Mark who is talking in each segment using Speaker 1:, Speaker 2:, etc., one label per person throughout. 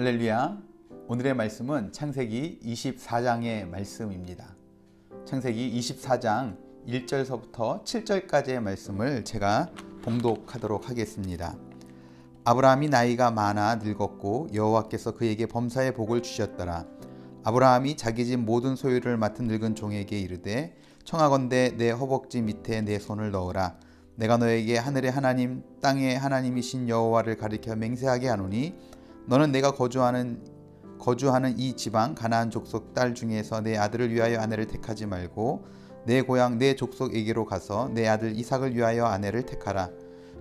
Speaker 1: 할렐루야. 오늘의 말씀은 창세기 24장의 말씀입니다. 창세기 24장 1절서부터 7절까지의 말씀을 제가 봉독하도록 하겠습니다. 아브라함이 나이가 많아 늙었고 여호와께서 그에게 범사의 복을 주셨더라. 아브라함이 자기 집 모든 소유를 맡은 늙은 종에게 이르되 청하건대 내 허벅지 밑에 내 손을 넣으라. 내가 너에게 하늘의 하나님 땅의 하나님이신 여호와를 가리켜 맹세하게 하노니 너는 내가 거주하는 이 지방 가나안 족속 딸 중에서 내 아들을 위하여 아내를 택하지 말고 내 고향 내 족속에게로 가서 내 아들 이삭을 위하여 아내를 택하라.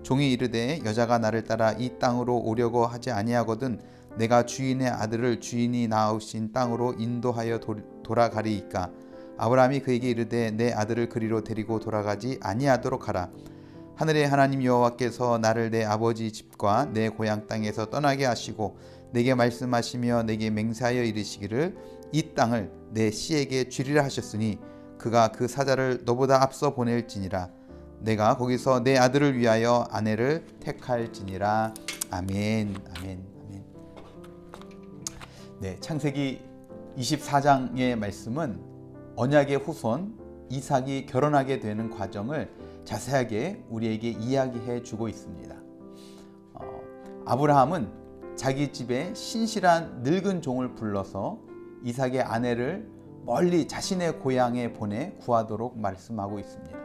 Speaker 1: 종이 이르되 여자가 나를 따라 이 땅으로 오려고 하지 아니하거든 내가 주인의 아들을 주인이 낳으신 땅으로 인도하여 돌아가리이까. 아브라함이 그에게 이르되 내 아들을 그리로 데리고 돌아가지 아니하도록 하라. 하늘의 하나님 여호와께서 나를 내 아버지 집과 내 고향 땅에서 떠나게 하시고 내게 말씀하시며 내게 맹세하여 이르시기를 이 땅을 내 씨에게 주리라 하셨으니 그가 그 사자를 너보다 앞서 보낼지니라. 내가 거기서 내 아들을 위하여 아내를 택할지니라. 아멘. 아멘. 아멘. 네, 창세기 24장의 말씀은 언약의 후손 이삭이 결혼하게 되는 과정을 자세하게 우리에게 이야기해 주고 있습니다. 아브라함은 자기 집에 신실한 늙은 종을 불러서 이삭의 아내를 멀리 자신의 고향에 보내 구하도록 말씀하고 있습니다.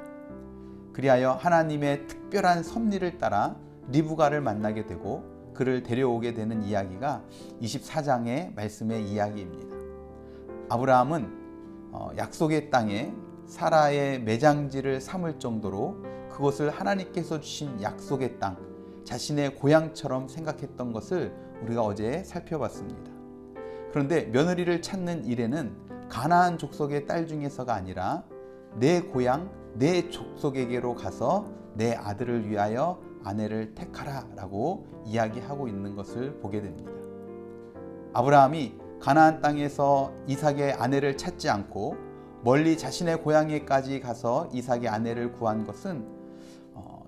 Speaker 1: 그리하여 하나님의 특별한 섭리를 따라 리브가를 만나게 되고 그를 데려오게 되는 이야기가 24장의 말씀의 이야기입니다. 아브라함은 약속의 땅에 사라의 매장지를 삼을 정도로 그것을 하나님께서 주신 약속의 땅, 자신의 고향처럼 생각했던 것을 우리가 어제 살펴봤습니다. 그런데 며느리를 찾는 일에는 가나안 족속의 딸 중에서가 아니라 내 고향, 내 족속에게로 가서 내 아들을 위하여 아내를 택하라 라고 이야기하고 있는 것을 보게 됩니다. 아브라함이 가나안 땅에서 이삭의 아내를 찾지 않고 멀리 자신의 고향에까지 가서 이삭의 아내를 구한 것은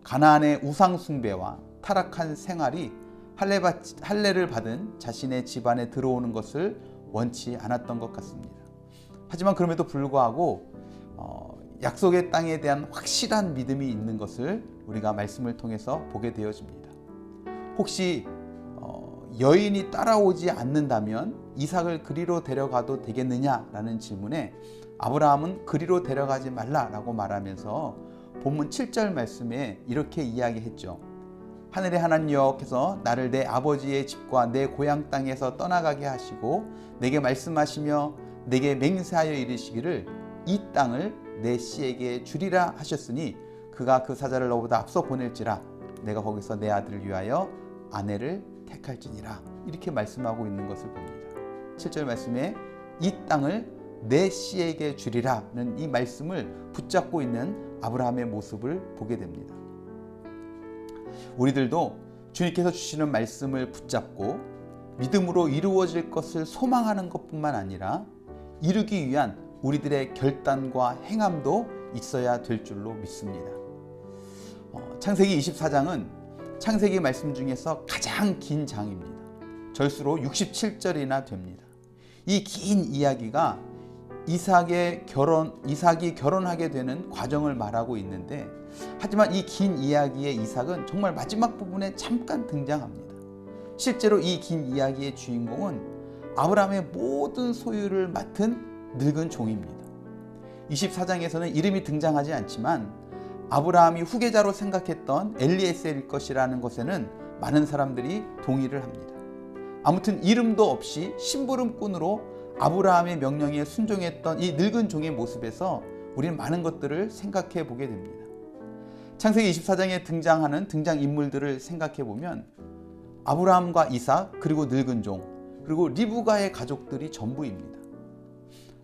Speaker 1: 가나안의 우상 숭배와 타락한 생활이 할례를 받은 자신의 집안에 들어오는 것을 원치 않았던 것 같습니다. 하지만 그럼에도 불구하고 약속의 땅에 대한 확실한 믿음이 있는 것을 우리가 말씀을 통해서 보게 되어집니다. 혹시 여인이 따라오지 않는다면 이삭을 그리로 데려가도 되겠느냐라는 질문에 아브라함은 그리로 데려가지 말라라고 말하면서 본문 7절 말씀에 이렇게 이야기했죠. 하늘의 하나님 여호와께서 나를 내 아버지의 집과 내 고향 땅에서 떠나가게 하시고 내게 말씀하시며 내게 맹세하여 이르시기를 이 땅을 내 씨에게 주리라 하셨으니 그가 그 사자를 너보다 앞서 보낼지라. 내가 거기서 내 아들을 위하여 아내를 택할지니라. 이렇게 말씀하고 있는 것을 봅니다. 7절 말씀에 이 땅을 내 씨에게 주리라는 이 말씀을 붙잡고 있는 아브라함의 모습을 보게 됩니다. 우리들도 주님께서 주시는 말씀을 붙잡고 믿음으로 이루어질 것을 소망하는 것뿐만 아니라 이루기 위한 우리들의 결단과 행함도 있어야 될 줄로 믿습니다. 창세기 24장은 창세기 말씀 중에서 가장 긴 장입니다. 절수로 67절이나 됩니다. 이 긴 이야기가 이삭이 결혼하게 되는 과정을 말하고 있는데 하지만 이 긴 이야기의 이삭은 정말 마지막 부분에 잠깐 등장합니다. 실제로 이 긴 이야기의 주인공은 아브라함의 모든 소유를 맡은 늙은 종입니다. 24장에서는 이름이 등장하지 않지만 아브라함이 후계자로 생각했던 엘리에셀일 것이라는 것에는 많은 사람들이 동의를 합니다. 아무튼 이름도 없이 심부름꾼으로 아브라함의 명령에 순종했던 이 늙은 종의 모습에서 우리는 많은 것들을 생각해 보게 됩니다. 창세기 24장에 등장하는 등장인물들을 생각해 보면 아브라함과 이삭 그리고 늙은 종 그리고 리브가의 가족들이 전부입니다.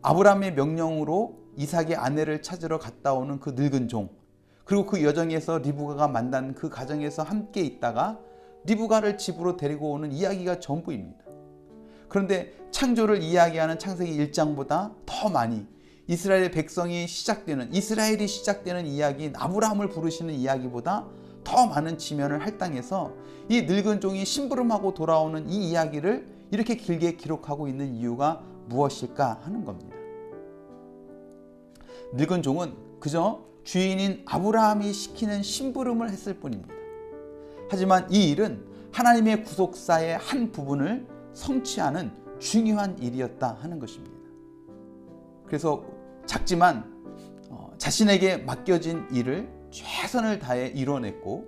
Speaker 1: 아브라함의 명령으로 이삭의 아내를 찾으러 갔다 오는 그 늙은 종 그리고 그 여정에서 리브가가 만난 그 가정에서 함께 있다가 리브가를 집으로 데리고 오는 이야기가 전부입니다. 그런데 창조를 이야기하는 창세기 1장보다 더 많이 이스라엘 백성이 시작되는 이스라엘이 시작되는 이야기인 아브라함을 부르시는 이야기보다 더 많은 지면을 할당해서 이 늙은 종이 심부름하고 돌아오는 이 이야기를 이렇게 길게 기록하고 있는 이유가 무엇일까 하는 겁니다. 늙은 종은 그저 주인인 아브라함이 시키는 심부름을 했을 뿐입니다. 하지만 이 일은 하나님의 구속사의 한 부분을 성취하는 중요한 일이었다 하는 것입니다. 그래서 작지만 자신에게 맡겨진 일을 최선을 다해 이뤄냈고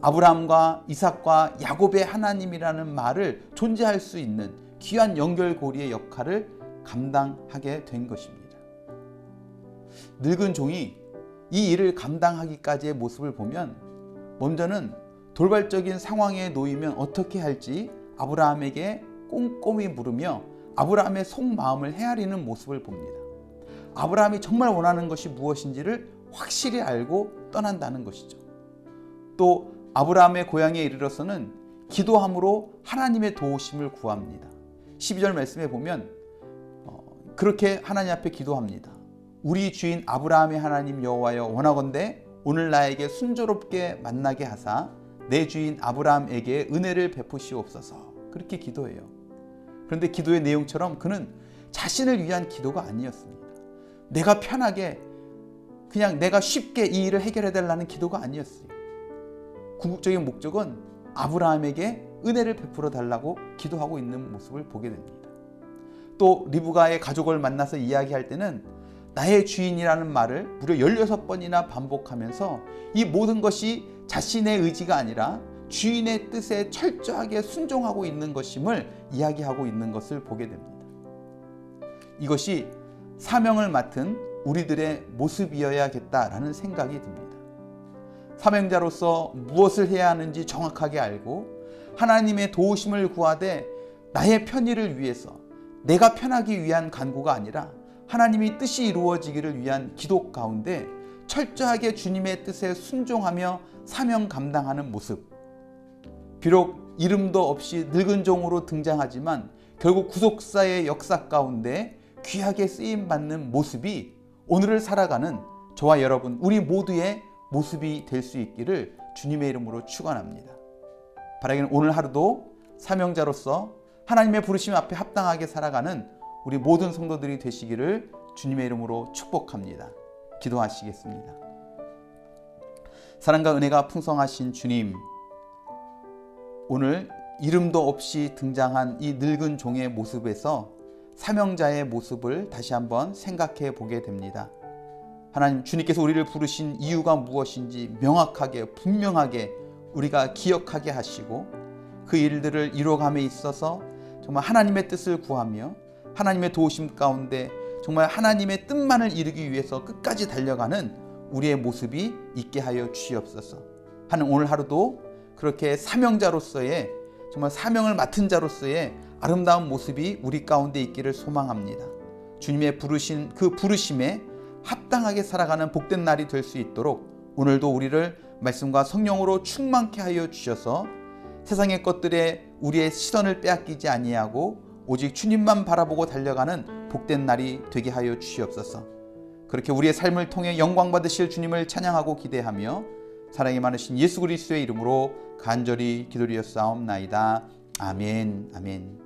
Speaker 1: 아브라함과 이삭과 야곱의 하나님이라는 말을 존재할 수 있는 귀한 연결고리의 역할을 감당하게 된 것입니다. 늙은 종이 이 일을 감당하기까지의 모습을 보면 먼저는 돌발적인 상황에 놓이면 어떻게 할지 아브라함에게 꼼꼼히 물으며 아브라함의 속마음을 헤아리는 모습을 봅니다. 아브라함이 정말 원하는 것이 무엇인지를 확실히 알고 떠난다는 것이죠. 또 아브라함의 고향에 이르러서는 기도함으로 하나님의 도우심을 구합니다. 12절 말씀에 보면 그렇게 하나님 앞에 기도합니다. 우리 주인 아브라함의 하나님 여호와여, 원하건대 오늘 나에게 순조롭게 만나게 하사 내 주인 아브라함에게 은혜를 베푸시옵소서. 그렇게 기도해요. 그런데 기도의 내용처럼 그는 자신을 위한 기도가 아니었습니다. 내가 편하게 그냥 내가 쉽게 이 일을 해결해 달라는 기도가 아니었어요. 궁극적인 목적은 아브라함에게 은혜를 베풀어 달라고 기도하고 있는 모습을 보게 됩니다. 또 리브가의 가족을 만나서 이야기할 때는 나의 주인이라는 말을 무려 16번이나 반복하면서 이 모든 것이 자신의 의지가 아니라 주인의 뜻에 철저하게 순종하고 있는 것임을 이야기하고 있는 것을 보게 됩니다. 이것이 사명을 맡은 우리들의 모습이어야겠다라는 생각이 듭니다. 사명자로서 무엇을 해야 하는지 정확하게 알고 하나님의 도우심을 구하되 나의 편의를 위해서 내가 편하기 위한 간구가 아니라 하나님이 뜻이 이루어지기를 위한 기도 가운데 철저하게 주님의 뜻에 순종하며 사명 감당하는 모습. 비록 이름도 없이 늙은 종으로 등장하지만 결국 구속사의 역사 가운데 귀하게 쓰임받는 모습이 오늘을 살아가는 저와 여러분 우리 모두의 모습이 될 수 있기를 주님의 이름으로 축원합니다. 바라기는 오늘 하루도 사명자로서 하나님의 부르심 앞에 합당하게 살아가는 우리 모든 성도들이 되시기를 주님의 이름으로 축복합니다. 기도하시겠습니다. 사랑과 은혜가 풍성하신 주님, 오늘 이름도 없이 등장한 이 늙은 종의 모습에서 사명자의 모습을 다시 한번 생각해 보게 됩니다. 하나님, 주님께서 우리를 부르신 이유가 무엇인지 명확하게 분명하게 우리가 기억하게 하시고 그 일들을 이루어감에 있어서 정말 하나님의 뜻을 구하며 하나님의 도우심 가운데 정말 하나님의 뜻만을 이루기 위해서 끝까지 달려가는 우리의 모습이 있게 하여 주시옵소서. 하는 오늘 하루도 그렇게 사명자로서의 정말 사명을 맡은 자로서의 아름다운 모습이 우리 가운데 있기를 소망합니다. 주님의 부르신 그 부르심에 합당하게 살아가는 복된 날이 될 수 있도록 오늘도 우리를 말씀과 성령으로 충만케 하여 주셔서 세상의 것들에 우리의 시선을 빼앗기지 아니하고 오직 주님만 바라보고 달려가는 복된 날이 되게 하여 주시옵소서. 그렇게 우리의 삶을 통해 영광 받으실 주님을 찬양하고 기대하며 사랑이 많으신 예수 그리스도의 이름으로 간절히 기도드렸사옵나이다. 아멘. 아멘.